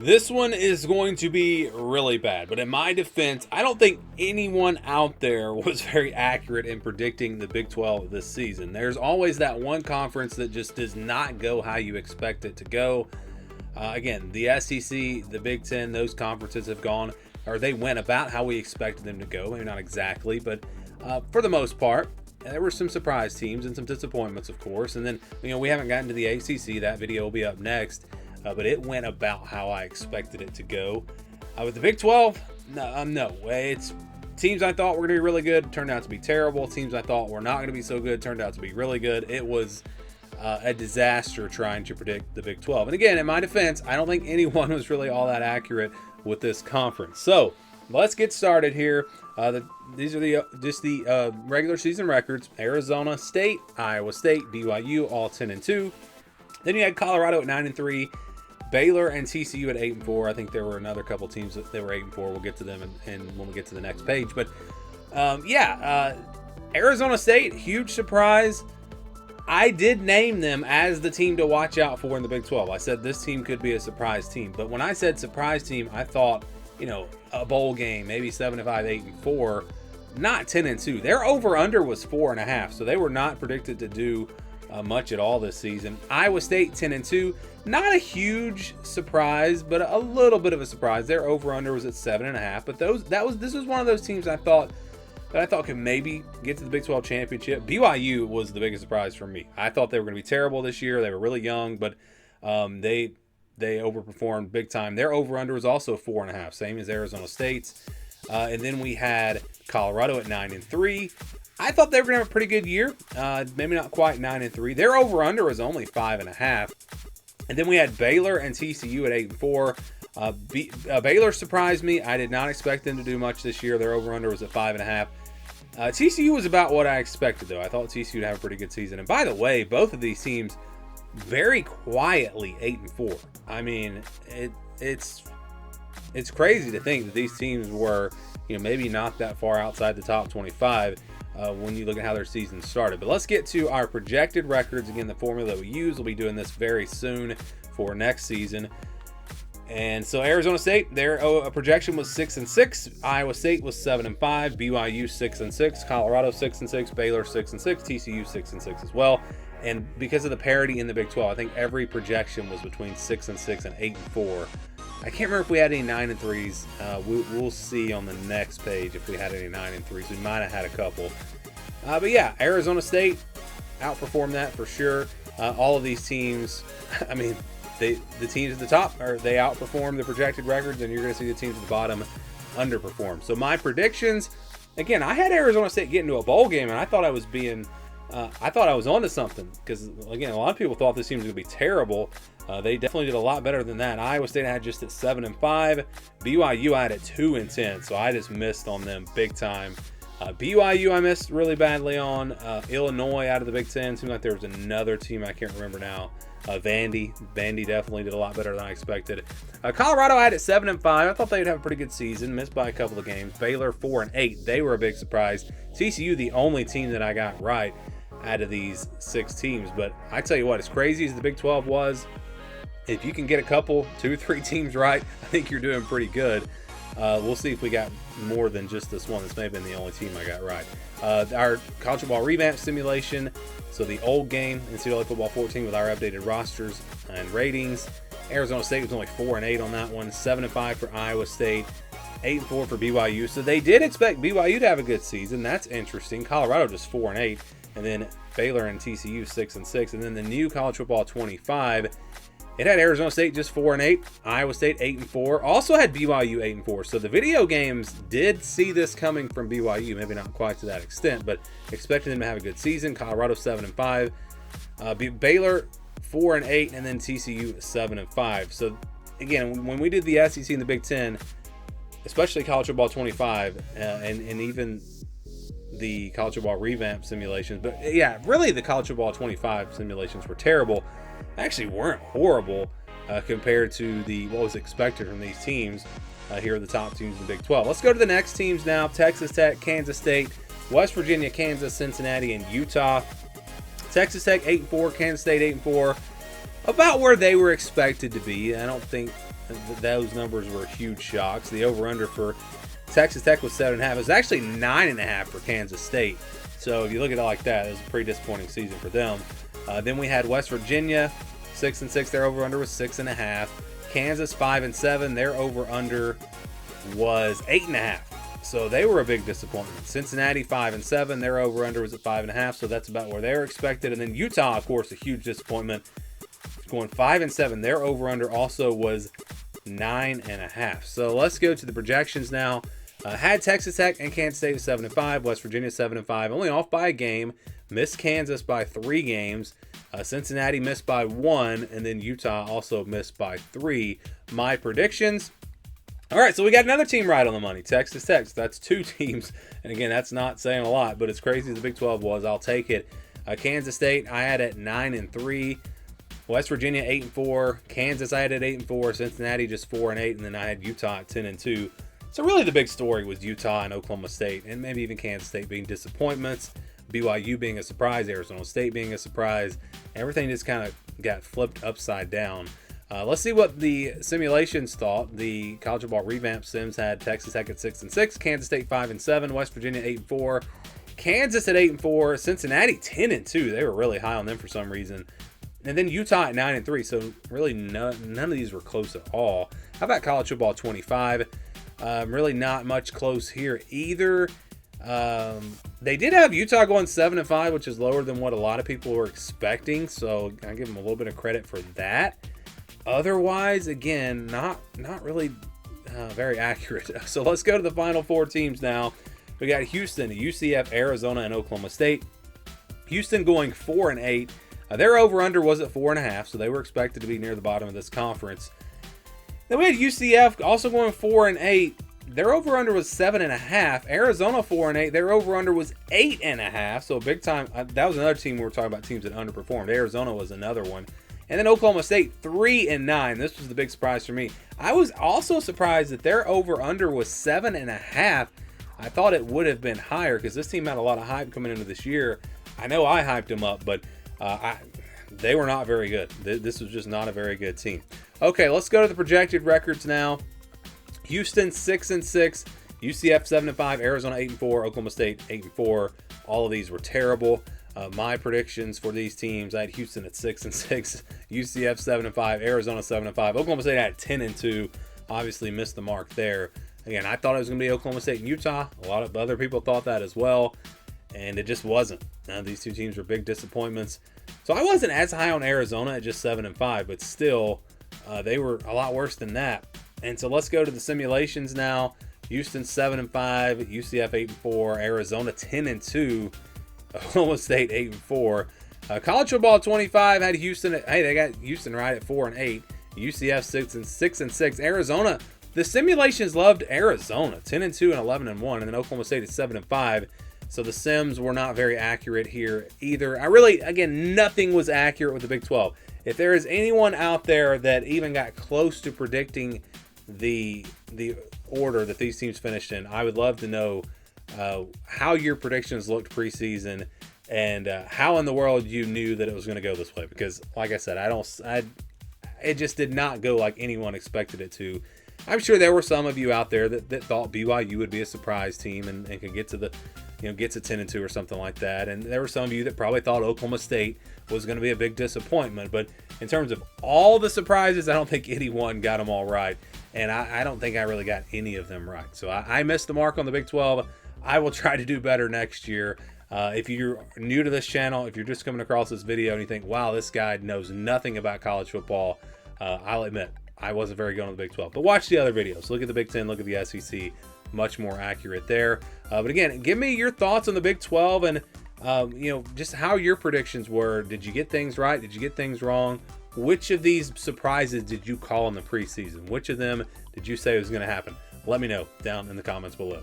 This one is going to be really bad, but in my defense, I don't think anyone out there was very accurate in predicting the Big 12 this season. There's always that one conference that just does not go how you expect it to go. Again, the SEC, the Big 10, those conferences have gone, or they went about how we expected them to go. Maybe not exactly, but for the most part, there were some surprise teams and some disappointments, of course. And then, we haven't gotten to the ACC. That video will be up next. But it went about how I expected it to go. With the Big 12, no. It's teams I thought were going to be really good turned out to be terrible. Teams I thought were not going to be so good turned out to be really good. It was a disaster trying to predict the Big 12. And again, in my defense, I don't think anyone was really all that accurate with this conference. So let's get started here. These are the regular season records. Arizona State, Iowa State, BYU, all 10-2. Then you had Colorado at 9-3. Baylor and TCU at 8-4. I think there were another couple teams that were 8-4. We'll get to them and when we get to the next page. But Arizona State, huge surprise. I did name them as the team to watch out for in the Big 12. I said this team could be a surprise team. But when I said surprise team, I thought, a bowl game, maybe 7-5, 8-4, not 10-2. Their over/under was 4.5, so they were not predicted to do much at all this season. Iowa State 10-2, not a huge surprise, but a little bit of a surprise. Their over/under was at 7.5. But this was one of those teams I thought could maybe get to the Big 12 championship. BYU was the biggest surprise for me. I thought they were going to be terrible this year. They were really young, but they overperformed big time. Their over/under was also 4.5, same as Arizona State's. And then we had Colorado at 9-3. I thought they were going to have a pretty good year. Maybe not quite 9-3. Their over/under was only 5.5. And then we had Baylor and TCU at 8-4. Baylor surprised me. I did not expect them to do much this year. Their over/under was at 5.5. TCU was about what I expected, though. I thought TCU would have a pretty good season. And by the way, both of these teams very quietly 8-4. I mean, it's crazy to think that these teams were, maybe not that far outside the top 25 when you look at how their season started. But let's get to our projected records. Again, the formula that we use, we'll be doing this very soon for next season. And so Arizona State, their projection was 6-6. Iowa State was 7-5. BYU 6-6. Colorado 6-6. Baylor 6-6. TCU 6-6 as well. And because of the parity in the Big 12, I think every projection was between 6-6 and 8-4. I can't remember if we had any 9-3s. We'll see on the next page if we had any 9-3s. We might have had a couple. But yeah, Arizona State outperformed that for sure. All of these teams, I mean, the teams at the top, they outperformed the projected records, and you're going to see the teams at the bottom underperform. So my predictions, again, I had Arizona State get into a bowl game, and I thought I was onto something because, again, a lot of people thought this team was going to be terrible. They definitely did a lot better than that. Iowa State had just at 7-5. BYU I had at 2-10, so I just missed on them big time. BYU I missed really badly on. Illinois out of the Big 10 seemed like there was another team I can't remember now. Vandy definitely did a lot better than I expected. Colorado I had at 7-5. I thought they'd have a pretty good season. Missed by a couple of games. Baylor 4-8. They were a big surprise. TCU the only team that I got right out of these 6 teams. But I tell you what, as crazy as the Big 12 was, if you can get a couple, 2-3 teams right, I think you're doing pretty good. We'll see if we got more than just this one. This may have been the only team I got right. Our college football revamp simulation, so the old game, NCAA Football 14 with our updated rosters and ratings. Arizona State was only 4-8 on that one, 7-5 for Iowa State, 8-4 for BYU. So they did expect BYU to have a good season. That's interesting. Colorado just 4-8, and then Baylor and TCU 6-6, and then the new college football 25. It had Arizona State just 4-8, Iowa State 8-4, also had BYU 8-4. So the video games did see this coming from BYU, maybe not quite to that extent, but expecting them to have a good season. Colorado 7-5, Baylor 4-8, and then TCU 7-5. So again, when we did the SEC and the Big 10, especially college football 25, and even the college football revamp simulations, but yeah, really the college football 25 simulations were terrible. Actually weren't horrible compared to what was expected from these teams. Here are the top teams in the Big 12. Let's go to the next teams now. Texas Tech, Kansas State, West Virginia, Kansas, Cincinnati, and Utah. Texas Tech 8-4, Kansas State 8-4. About where they were expected to be. I don't think those numbers were huge shocks. The over-under for Texas Tech was 7.5. It was actually 9.5 for Kansas State. So if you look at it like that, it was a pretty disappointing season for them. Then we had West Virginia, 6-6. Their over/under was 6.5. Kansas 5-7. Their over/under was 8.5. So they were a big disappointment. Cincinnati 5-7. Their over/under was at 5.5. So that's about where they were expected. And then Utah, of course, a huge disappointment, going 5-7. Their over/under also was 9.5. So let's go to the projections now. Had Texas Tech and Kansas State at 7-5, West Virginia 7-5, only off by a game. Missed Kansas by 3 games. Cincinnati missed by 1, and then Utah also missed by 3. My predictions. All right, so we got another team right on the money, Texas Tech. So that's 2 teams, and again, that's not saying a lot, but as crazy as the Big 12 was, I'll take it. Kansas State, I had at 9-3. West Virginia 8-4. Kansas, I had at 8-4. Cincinnati just 4-8, and then I had Utah at 10-2. So really the big story was Utah and Oklahoma State, and maybe even Kansas State being disappointments, BYU being a surprise, Arizona State being a surprise. Everything just kind of got flipped upside down. Let's see what the simulations thought. The college football revamp sims had Texas Tech at 6-6, Kansas State 5-7, West Virginia 8-4, Kansas at 8-4, Cincinnati 10-2. They were really high on them for some reason. And then Utah at 9-3. So really none of these were close at all. How about college football 25? Really not much close here either. They did have Utah going 7-5, which is lower than what a lot of people were expecting. So I give them a little bit of credit for that. Otherwise, again, not really very accurate. So let's go to the final 4 teams now. We got Houston, UCF, Arizona, and Oklahoma State. Houston going 4-8. Their over/under was at 4.5, so they were expected to be near the bottom of this conference. Then we had UCF also going 4-8. Their over/under was 7.5. Arizona 4-8. Their over/under was 8.5. So big time. That was another team we were talking about, teams that underperformed. Arizona was another one. And then Oklahoma State 3-9. This was the big surprise for me. I was also surprised that their over/under was 7.5. I thought it would have been higher because this team had a lot of hype coming into this year. I know I hyped them up, but they were not very good. This was just not a very good team. Okay, let's go to the projected records now. Houston 6-6, UCF 7-5, Arizona 8-4, Oklahoma State 8-4. All of these were terrible. My predictions for these teams: I had Houston at 6-6, UCF 7-5, Arizona 7-5, Oklahoma State at 10-2. Obviously missed the mark there. Again, I thought it was going to be Oklahoma State and Utah. A lot of other people thought that as well, and it just wasn't. These 2 teams were big disappointments. So I wasn't as high on Arizona at just 7-5, but still, they were a lot worse than that. And so let's go to the simulations now. Houston 7-5, UCF 8-4, Arizona 10-2, Oklahoma State 8-4. College football 25 had Houston. They got Houston right at 4-8. UCF 6-6. Arizona. The simulations loved Arizona 10-2 and 11-1, and then Oklahoma State at 7-5. So the sims were not very accurate here either. Again, nothing was accurate with the Big 12. If there is anyone out there that even got close to predicting the order that these teams finished in, I would love to know how your predictions looked preseason and how in the world you knew that it was going to go this way. Because, like I said, it just did not go like anyone expected it to. I'm sure there were some of you out there that thought BYU would be a surprise team and could get to the, get to 10-2 or something like that. And there were some of you that probably thought Oklahoma State was going to be a big disappointment. But in terms of all the surprises, I don't think anyone got them all right. And I don't think I really got any of them right. So I missed the mark on the Big 12. I will try to do better next year. If you're new to this channel, if you're just coming across this video and you think, wow, this guy knows nothing about college football, I'll admit, I wasn't very good on the Big 12. But watch the other videos. Look at the Big 10, look at the SEC. Much more accurate there. But again, give me your thoughts on the Big 12 and, just how your predictions were. Did you get things right? Did you get things wrong? Which of these surprises did you call in the preseason? Which of them did you say was going to happen? Let me know down in the comments below.